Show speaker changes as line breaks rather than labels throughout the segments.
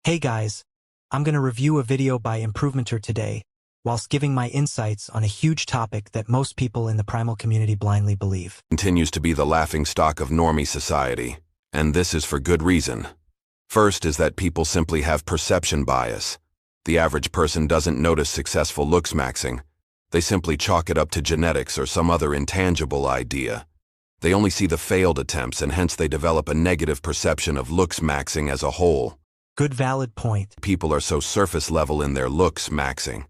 Hey guys, I'm gonna review a video by Improvementer today, whilst giving my insights on a huge topic that most people in the primal community blindly believe.
Continues to be the laughingstock of normie society, and this is for good reason. First is that people simply have perception bias. The average person doesn't notice successful looksmaxing. They simply chalk it up to genetics or some other intangible idea. They only see the failed attempts, and hence they develop a negative perception of looksmaxing as a whole.
Good valid point.
People are so surface level in their looksmaxing.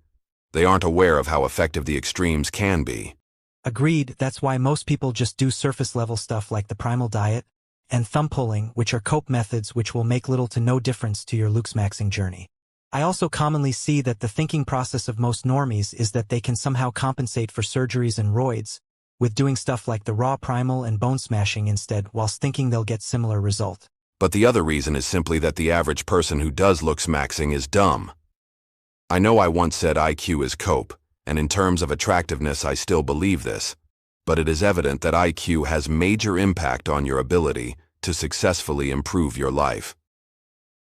They aren't aware of how effective the extremes can be.
Agreed, that's why most people just do surface level stuff like the primal diet and thumb pulling, which are cope methods which will make little to no difference to your looksmaxing journey. I also commonly see that the thinking process of most normies is that they can somehow compensate for surgeries and roids with doing stuff like the raw primal and bone smashing instead, whilst thinking they'll get similar result.
But the other reason is simply that the average person who does looksmaxing is dumb. I know I once said IQ is cope, and in terms of attractiveness I still believe this, but it is evident that IQ has major impact on your ability to successfully improve your life.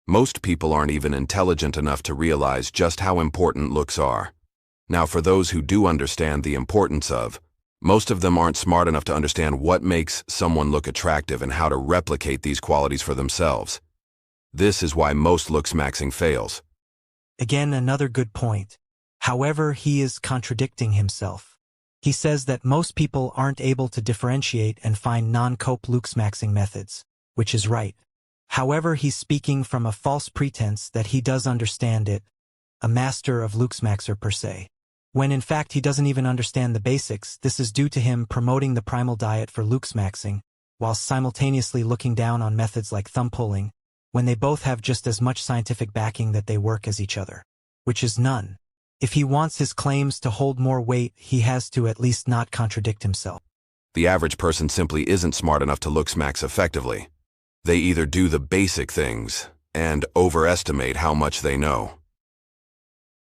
Most people aren't even intelligent enough to realize just how important looks are. Now, for those who do understand the importance of, most of them aren't smart enough to understand what makes someone look attractive and how to replicate these qualities for themselves. This is why most looksmaxing fails.
Again, another good point. However, he is contradicting himself. He says that most people aren't able to differentiate and find non-cope looksmaxing methods, which is right. However, he's speaking from a false pretense that he does understand it, a master of looksmaxer per se. When in fact he doesn't even understand the basics. This is due to him promoting the primal diet for looksmaxing, while simultaneously looking down on methods like thumb pulling, when they both have just as much scientific backing that they work as each other, which is none. If he wants his claims to hold more weight, he has to at least not contradict himself.
The average person simply isn't smart enough to looksmax effectively. They either do the basic things and overestimate how much they know.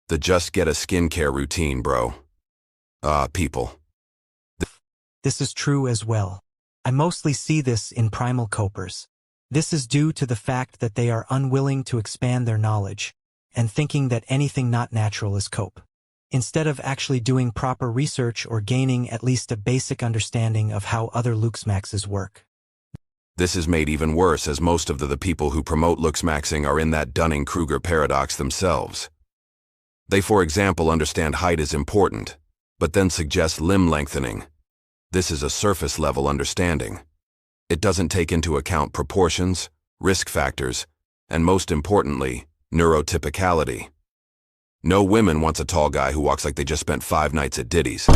The just get a skincare routine, bro. People.
This is true as well. I mostly see this in primal copers. This is due to the fact that they are unwilling to expand their knowledge and thinking that anything not natural is cope, instead of actually doing proper research or gaining at least a basic understanding of how other looksmaxes work.
This is made even worse as most of the people who promote looksmaxing are in that Dunning-Kruger paradox themselves. They, for example, understand height is important, but then suggest limb lengthening. This is a surface-level understanding. It doesn't take into account proportions, risk factors, and most importantly, neurotypicality. No woman wants a tall guy who walks like they just spent 5 nights at Diddy's.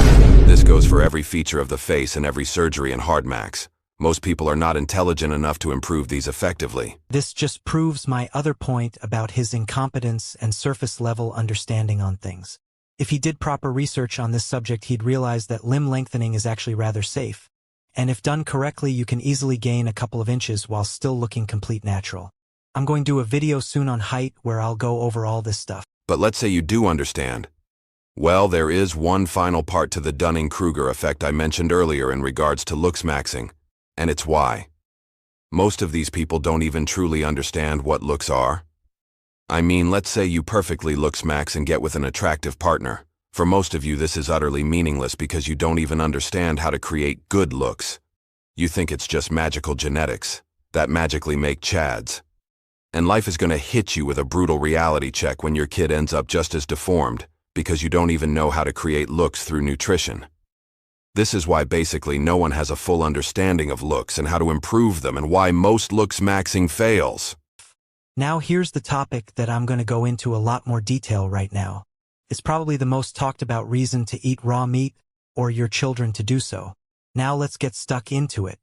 This goes for every feature of the face and every surgery and hard max. Most people are not intelligent enough to improve these effectively.
This just proves my other point about his incompetence and surface-level understanding on things. If he did proper research on this subject, he'd realize that limb lengthening is actually rather safe, and if done correctly, you can easily gain a couple of inches while still looking complete natural. I'm going to do a video soon on height where I'll go over all this stuff.
But let's say you do understand. Well, there is one final part to the Dunning-Kruger effect I mentioned earlier in regards to looksmaxing. And it's why. Most of these people don't even truly understand what looks are. I mean, let's say you perfectly looksmax and get with an attractive partner. For most of you, this is utterly meaningless because you don't even understand how to create good looks. You think it's just magical genetics that magically make chads. And life is going to hit you with a brutal reality check when your kid ends up just as deformed because you don't even know how to create looks through nutrition. This is why basically no one has a full understanding of looks and how to improve them, and why most looksmaxing fails.
Now here's the topic that I'm going to go into a lot more detail right now. It's probably the most talked about reason to eat raw meat, or your children to do so. Now let's get stuck into it.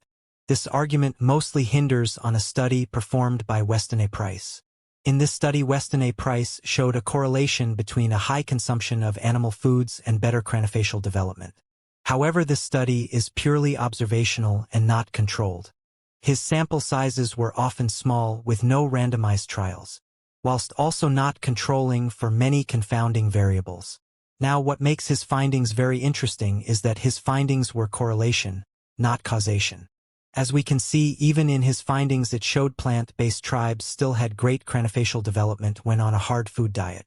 This argument mostly hinders on a study performed by Weston A. Price. In this study, Weston A. Price showed a correlation between a high consumption of animal foods and better craniofacial development. However, this study is purely observational and not controlled. His sample sizes were often small with no randomized trials, whilst also not controlling for many confounding variables. Now, what makes his findings very interesting is that his findings were correlation, not causation. As we can see, even in his findings it showed plant-based tribes still had great craniofacial development when on a hard food diet.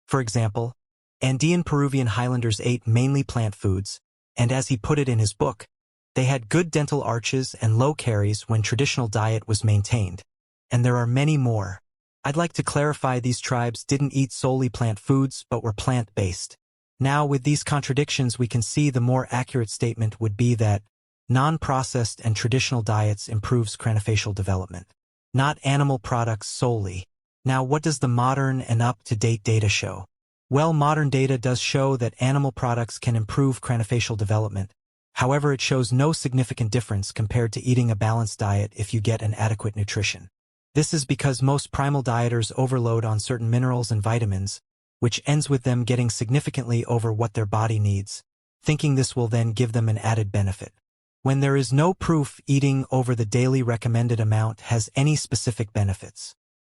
For example, Andean Peruvian highlanders ate mainly plant foods, and as he put it in his book, they had good dental arches and low caries when traditional diet was maintained. And there are many more. I'd like to clarify these tribes didn't eat solely plant foods but were plant-based. Now, with these contradictions, we can see the more accurate statement would be that non-processed and traditional diets improves craniofacial development, not animal products solely. Now, what does the modern and up-to-date data show? Well, modern data does show that animal products can improve craniofacial development. However, it shows no significant difference compared to eating a balanced diet if you get an adequate nutrition. This is because most primal dieters overload on certain minerals and vitamins, which ends with them getting significantly over what their body needs, thinking this will then give them an added benefit, when there is no proof eating over the daily recommended amount has any specific benefits.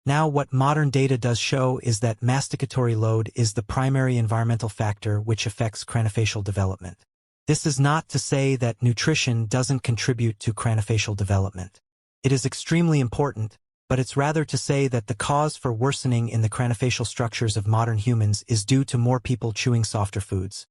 Now, what modern data does show is that masticatory load is the primary environmental factor which affects craniofacial development. This is not to say that nutrition doesn't contribute to craniofacial development. It is extremely important, but it's rather to say that the cause for worsening in the craniofacial structures of modern humans is due to more people chewing softer foods,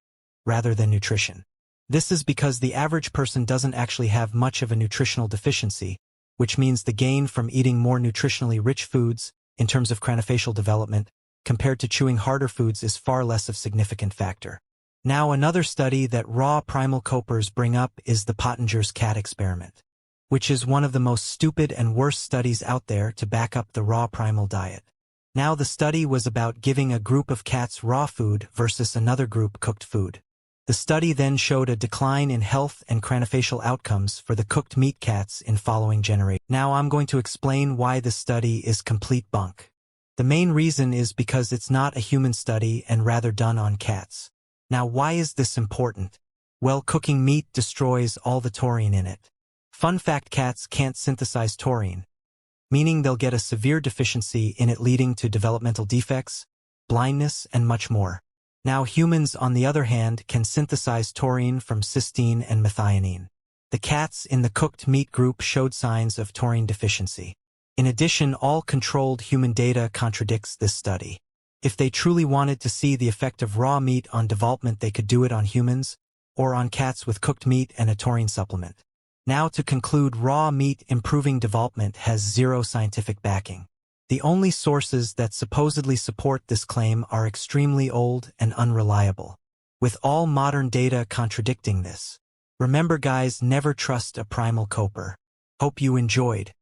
rather than nutrition. This is because the average person doesn't actually have much of a nutritional deficiency, which means the gain from eating more nutritionally rich foods, in terms of craniofacial development, compared to chewing harder foods is far less of a significant factor. Now, another study that raw primal copers bring up is the Pottinger's cat experiment, which is one of the most stupid and worst studies out there to back up the raw primal diet. Now, the study was about giving a group of cats raw food versus another group cooked food. The study then showed a decline in health and craniofacial outcomes for the cooked meat cats in following generations. Now I'm going to explain why this study is complete bunk. The main reason is because it's not a human study and rather done on cats. Now, why is this important? Well, cooking meat destroys all the taurine in it. Fun fact, cats can't synthesize taurine, meaning they'll get a severe deficiency in it, leading to developmental defects, blindness, and much more. Now, humans, on the other hand, can synthesize taurine from cysteine and methionine. The cats in the cooked meat group showed signs of taurine deficiency. In addition, all controlled human data contradicts this study. If they truly wanted to see the effect of raw meat on development, they could do it on humans, or on cats with cooked meat and a taurine supplement. Now, to conclude, raw meat improving development has zero scientific backing. The only sources that supposedly support this claim are extremely old and unreliable, with all modern data contradicting this. Remember guys, never trust a primal coper. Hope you enjoyed.